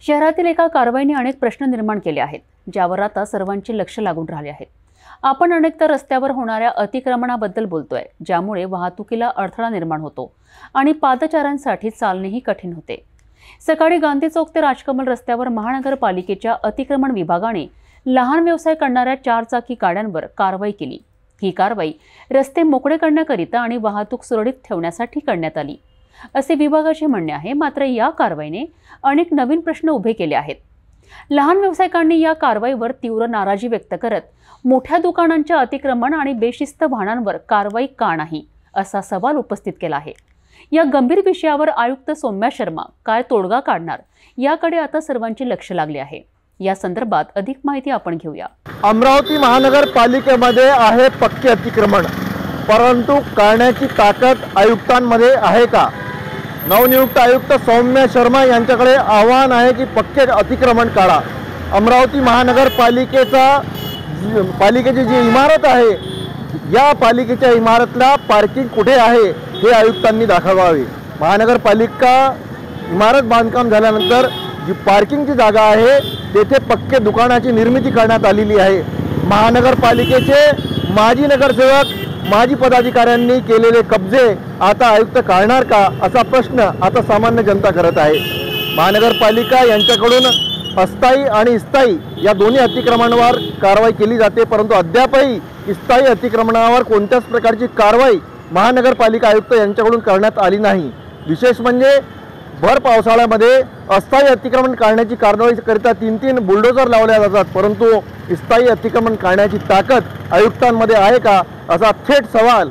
शहरातील एका कारवाईने अनेक प्रश्न निर्माण केले आहेत, ज्यावर आता सर्वांचे लक्ष लागून राहिले आहे। आपण अनेकदा रस्त्यावर होणाऱ्या अतिक्रमणाबद्दल बोलतोय, ज्यामुळे वाहतुकीला अडथळा निर्माण होतो आणि पादचाऱ्यांसाठी चालणेही कठीण होते। सकाळी गांधी चौक ते राजकमल रस्त्यावर महानगरपालिकेच्या अतिक्रमण विभागाने लहान व्यवसाय करणाऱ्या 4 चाकी गाड्यांवर कारवाई केली। ही कारवाई रस्ते मोकळे करण्याकरिता आणि वाहतूक सुरळीत ठेवण्यासाठी करण्यात आली, असे विभागाचे म्हणणे आहे। मात्र या कारवाईने अनेक नवीन प्रश्न उभे केले आहेत। लहान व्यावसायिकांनी या कारवाईवर तीव्र नाराजी व्यक्त करत मोठ्या दुकानांच्या अतिक्रमण आणि बेशिस्त वाहनांवर कारवाई का नाही, असा सवाल उपस्थित केला आहे। या गंभीर विषयावर आयुक्त सौम्या शर्मा काय तोडगा काढणार, याकडे आता सर्वांचे लक्ष लागले आहे। या संदर्भात अधिक माहिती आपण घेऊया। अमरावती महानगरपालिकेमध्ये आहे पक्के अतिक्रमण, परंतु करण्याची ताकद आयुक्तांमध्ये आहे का? नवनियुक्त आयुक्त सौम्या शर्मा यांच्याकडे आव्हान आहे की पक्के अतिक्रमण काढा। अमरावती पालिकेची जी इमारत आहे, या पालिकेच्या इमारतला पार्किंग कुठे आहे हे आयुक्तांनी दाखवावे। महानगरपालिका इमारत बांधकाम झाल्यानंतर जी पार्किंगची जागा आहे तेथे पक्के दुकानाची निर्मिती करण्यात आलेली आहे। महानगरपालिकेचे माजी नगरसेवक, माजी पदाधिकाऱ्यांनी केलेले कब्जे आता आयुक्त काढणार का, असा प्रश्न आता सामान्य जनता करत आहे। महानगरपालिका यांच्याकडून अस्थायी आणि स्थायी या दोन्ही अतिक्रमणावर कारवाई केली जाते, परंतु अद्यापही स्थायी अतिक्रमणावर कोणत्याच प्रकारची कारवाई महानगरपालिका आयुक्त यांच्याकडून करण्यात आली नाही। विशेष म्हणजे भर पावसाळ्यामध्ये अस्थायी अतिक्रमण काढण्याची कारवाई करता 3-3 बुलडोजर लावल्या जातात, परंतु स्थायी अतिक्रमण काढण्याची ताकद आयुक्तांमध्ये आहे का, असा थेट सवाल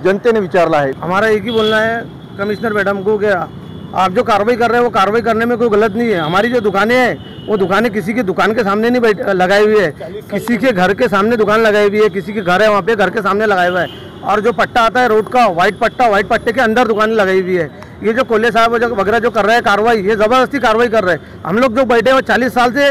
जनतेने विचारला है। हमारा एक ही बोलना है कमिश्नर मैडम को कि आप जो कार्रवाई कर रहे हैं वो कार्रवाई करने में कोई गलत नहीं है। हमारी जो दुकानें हैं वो दुकानें किसी की दुकान के सामने नहीं लगाई हुई है, किसी के घर के सामने दुकान लगाई हुई है, किसी के घर है वहाँ पे घर के सामने लगाया हुआ है। और जो पट्टा आता है रोड का व्हाइट पट्टे के अंदर दुकानें लगाई हुई है। ये जो कोल्हे साहब वगैरह जो कर रहे हैं कार्रवाई, ये ज़बरदस्ती कार्रवाई कर रहे हैं। हम लोग जो बैठे हैं 40 साल से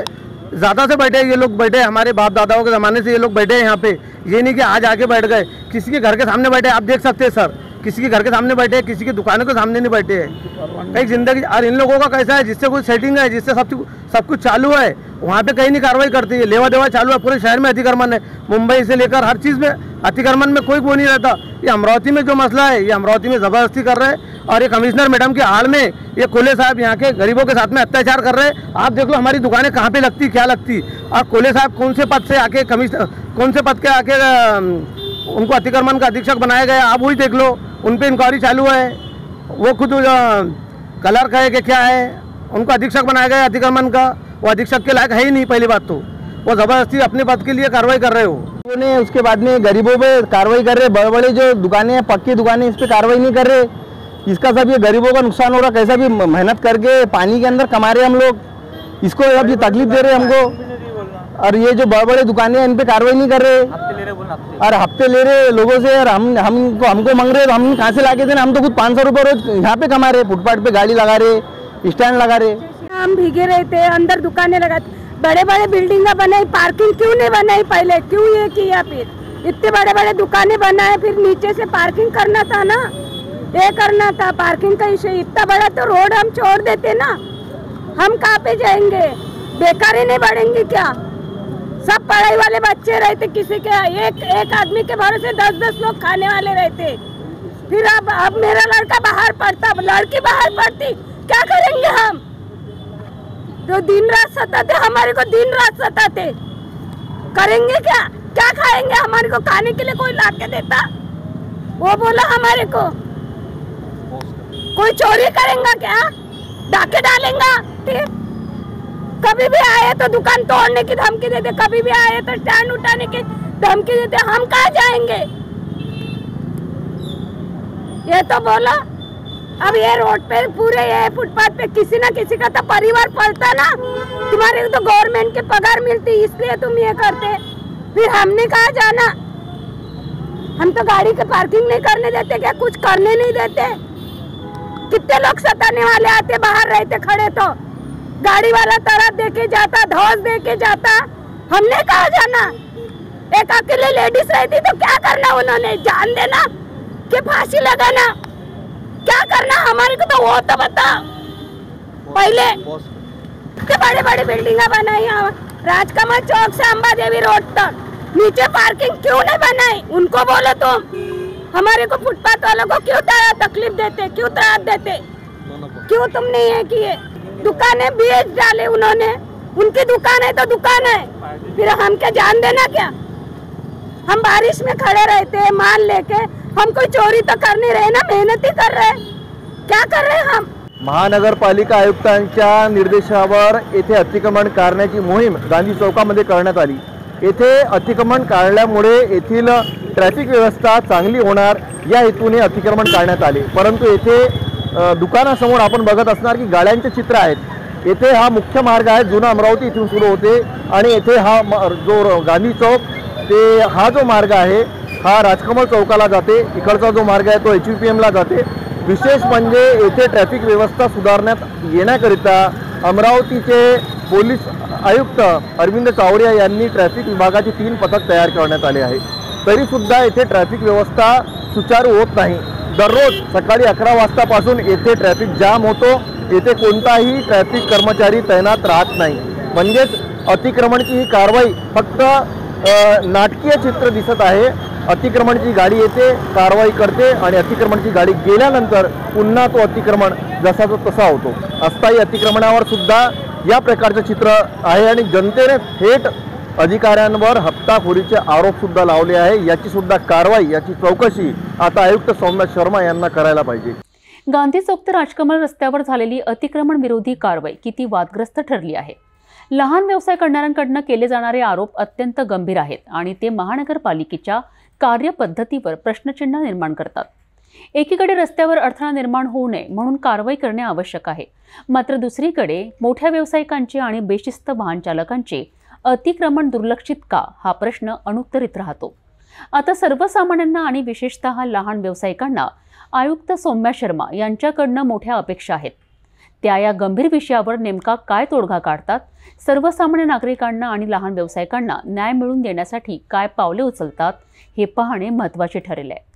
ज़्यादा से बैठे हैं, ये लोग बैठे हैं, हमारे बाप दादाओं के ज़माने से ये लोग बैठे हैं यहाँ पे। ये नहीं कि आज आके बैठ गए, किसी के घर के सामने बैठे, आप देख सकते हैं सर, किसी के घर के सामने बैठे हैं, किसी की दुकानों के सामने नहीं बैठे हैं। कई जिंदगी और इन लोगों का कैसा है, जिससे कोई सेटिंग है, जिससे सब कुछ चालू है, वहाँ पे कहीं नहीं कार्रवाई करती है। लेवा देवा चालू है, पूरे शहर में अतिक्रमण है, मुंबई से लेकर हर चीज़ में अतिक्रमण में कोई वो नहीं रहता। ये अमरावती में जो मसला है, ये अमरावती में ज़बरदस्ती कर रहे हैं। और ये कमिश्नर मैडम के आड़ में ये कोल्हे साहब यहाँ के गरीबों के साथ में अत्याचार कर रहे हैं। आप देख लो हमारी दुकानें कहाँ पे लगती, क्या लगती। और कोल्हे साहब कौन से पद से आके कौन से पद के आके उनको अतिक्रमण का अधीक्षक बनाया गया, आप वही देख लो। उन पर इंक्वायरी चालू है, वो खुद क्लर्क है कि क्या है, उनको अधीक्षक बनाया गया अतिक्रमण का। वो अधीक्षक के लायक है ही नहीं। पहली बात तो वो ज़बरदस्ती अपने पद के लिए कार्रवाई कर रहे हो। उन्होंने उसके बाद में गरीबों पे कार्रवाई कर रहे, बड़े बड़े जो दुकानें हैं, पक्की दुकानें, इस पर कार्रवाई नहीं कर रहे। इसका सब ये गरीबों का नुकसान हो रहा। कैसा भी मेहनत करके पानी के अंदर कमा रहे हम लोग, इसको अब ये तकलीफ दे रहे हमको। और ये जो बड़े बड़े दुकानें हैं इन पे कार्रवाई नहीं कर रहे और हफ्ते ले रहे लोगों से। और हमको मांग रहे, हम कहाँ से ला के देना? हम तो खुद 500 रुपये रोज यहाँ पे कमा रहे, फुटपाथ पे गाड़ी लगा रहे, स्टैंड लगा रहे। हम भीगे रहते, अंदर दुकानें लगाते, बड़े बड़े बिल्डिंग बनाई, पार्किंग क्यों नहीं बनाई पहले? क्यों ये किया? फिर इतने बड़े बड़े दुकानें बनाए, फिर नीचे से पार्किंग करना था ना, ये करना था। पार्किंग का इशू इतना बड़ा तो रोड हम छोड़ देते ना, हम कहाँ पे जाएंगे? बेकारी नहीं बढ़ेंगे क्या? सब पढ़ाई वाले बच्चे रहते, किसी के एक आदमी के भरोसे 10-10 लोग खाने वाले रहते। फिर अब मेरा लड़का बाहर पढ़ता, लड़की बाहर पढ़ती, क्या करेंगे हम? जो दिन रात सताते, हमारे को दिन रात सताते, करेंगे क्या? क्या खाएंगे? हमारे को खाने के लिए कोई ला के देता? वो बोला हमारे को कोई चोरी करेगा क्या? डाके डालेगा? कभी भी आए तो दुकान तोड़ने की धमकी देते, कभी भी आए तो स्टैंड उठाने की धमकी देते। हम कहाँ जाएंगे? ये तो बोला। अब ये रोड पे पूरे ये फुटपाथ पे किसी ना किसी का तो परिवार पलता ना। तुम्हारे तो गवर्नमेंट के पगार मिलती, इसलिए तुम ये करते। फिर हमने कहाँ जाना? हम तो गाड़ी के पार्किंग नहीं करने देते क्या? कुछ करने नहीं देते। कितने लोग सताने वाले आते, बाहर रहते खड़े, तो गाड़ी वाला तरफ देके जाता, धौस देके जाता। हमने कहाँ जाना? एक अकेले लेडीज रहती तो क्या करना उन्होंने? जान देना कि फांसी लगाना? क्या करना हमारे को तो वो तो बता पहले। इतने बड़े बड़े बिल्डिंगा बनाई राजकमल चौक से अंबा देवी रोड तक, नीचे पार्किंग क्यों नहीं बनाई? उनको बोलो तुम, हमारे को फुटपाथ वालों को क्यों तकलीफ देते, क्यों त्रास देते, क्यों तुम नहीं है कि ये दुकानें बेच डाले उन्होंने? उनकी दुकान है तो दुकान है, फिर हम क्या जान देना क्या? हम बारिश में खड़े रहते हैं माल लेके, हम कोई चोरी तो कर नहीं रहे ना, मेहनत ही कर रहे, क्या कर रहे हम? महानगरपालिका आयुक्तांच्या निर्देशावर येथे अतिक्रमण काढण्याची मोहीम गांधी चौकामध्ये करण्यात आली। येथे अतिक्रमण काढल्यामुळे येथील ट्रॅफिक व्यवस्था चांगली होणार या हेतूने अतिक्रमण काढण्यात आले, परंतु येथे दुकानासमोर आपण बघत असणार की गाड्यांचे चित्र आहेत। येथे हा मुख्य मार्ग आहे, जुना अमरावती इथून सुरू होते आणि येथे हा जो गांधी चौक ते हा जो मार्ग आहे हा राजकमल चौकाला जाते, इकडचा जो मार्ग आहे तो HVPMला जाते। विशेष म्हणजे येथे ट्रॅफिक व्यवस्था सुधारण्यात येण्याकरिता अमरावतीचे पोलीस आयुक्त अरविंद चावरिया यांनी ट्रॅफिक विभागाची 3 पथक तयार करण्यात आले आहे। तरी सुद्धा येथे ट्रॅफिक व्यवस्था सुचारू होत नाही। दररोज सकाळी 11 वाजतापासून येथे ट्रॅफिक जाम होतो, येथे कोणताही ट्रॅफिक कर्मचारी तैनात राहत नाही। म्हणजेच अतिक्रमणची ही कारवाई फक्त नाटकीय चित्र दिसत आहे। अतिक्रमणची गाडी येते, कारवाई करते आणि अतिक्रमणची गाडी गेल्यानंतर पुन्हा तो अतिक्रमण जसाचा तसा होतो। अस्थायी अतिक्रमणावर सुद्धा या प्रकारचे चित्र आहे आणि जनतेने थेट अधिकाऱ्यांवर हप्ताखोरीचे आरोप सुद्धा लावले आहे। याची सुद्धा कारवाई, याची चौकशी आता आयुक्त सौम्या शर्मा यांना करायला पाहिजे। गांधी चौक ते राजकमल रस्त्यावर झालेली अतिक्रमण विरोधी कारवाई किती वादग्रस्त ठरली आहे। लहान व्यवसाय करणाऱ्यांकडून केले जाणारे आरोप अत्यंत गंभीर आहेत आणि ते महानगरपालिकेच्या कार्यपद्धतीवर प्रश्नचिन्ह निर्माण करतात। एकीकडे रस्त्यावर अडथळा निर्माण होऊ नये म्हणून कारवाई करणे आवश्यक आहे, मात्र दुसरीकडे मोठ्या व्यावसायिकांचे आणि बेशिस्त वाहन चालकांचे अतिक्रमण दुर्लक्षित का हा प्रश्न अनुत्तरित राहतो। आता सर्वसामान्यांना आणि विशेषतः लहान व्यावसायिकांना आयुक्त सौम्या शर्मा यांच्याकडून मोठ्या अपेक्षा आहेत। त्या या गंभीर विषयावर नेमका काय तोडगा काढतात, सर्वसामान्य नागरिकांना आणि लहान व्यावसायिकांना न्याय मिळवून देण्यासाठी काय पावले उचलतात हे पाहणे महत्त्वाचे ठरेल आहे।